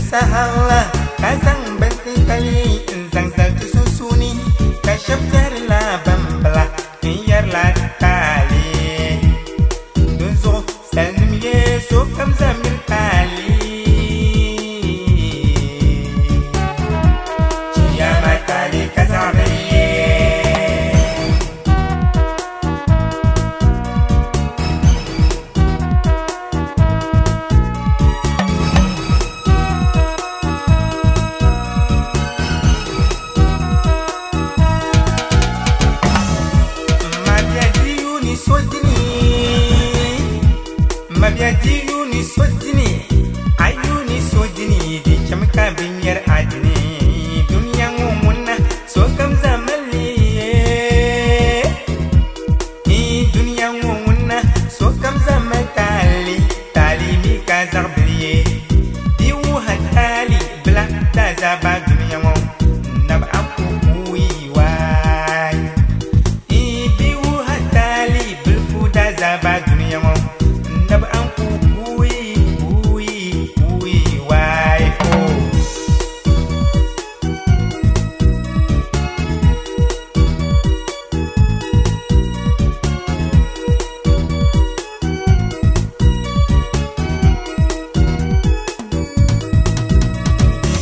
sahala kazang benti kali zang zang susuni kashaf la bambla yar la tali dunzo salim yeso kam zamir tali chiyama tali kazabe Mabiyadini sodini ayuni sodini di chamka binyar adini dunia ngumuna so kam zamali dunia ngumuna so kam zamatali tali mi kazarbliye di wuhatali bla tazaba dunia ngum nab aku uiwai di wuhatali bilfu tazaba dunia ngum nab anku ui wai ho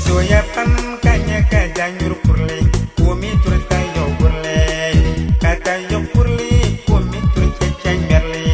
soya pam kanya kajanyur kurle kumi turta yo kurle kata yo kurle kumi turta changerle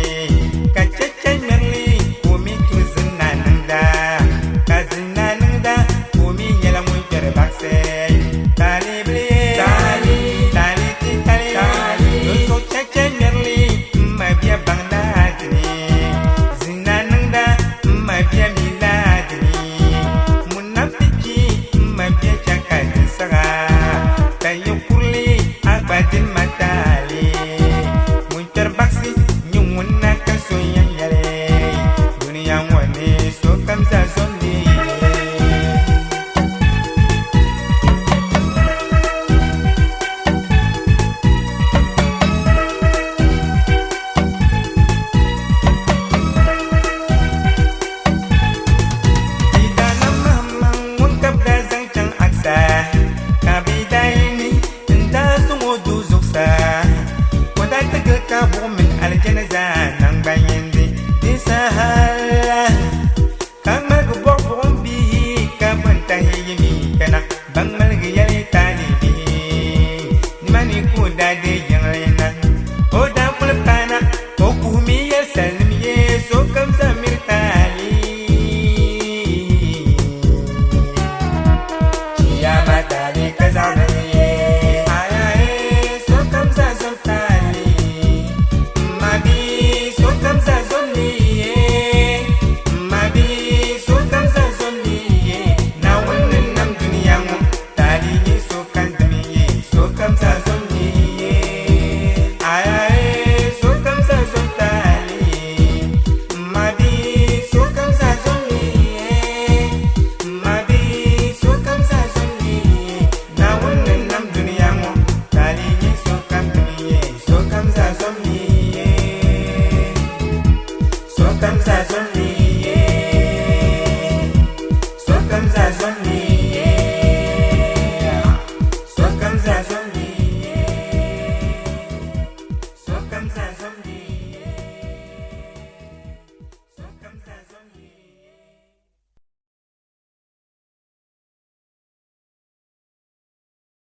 Bang malgi yali tani bi ni mani ku dade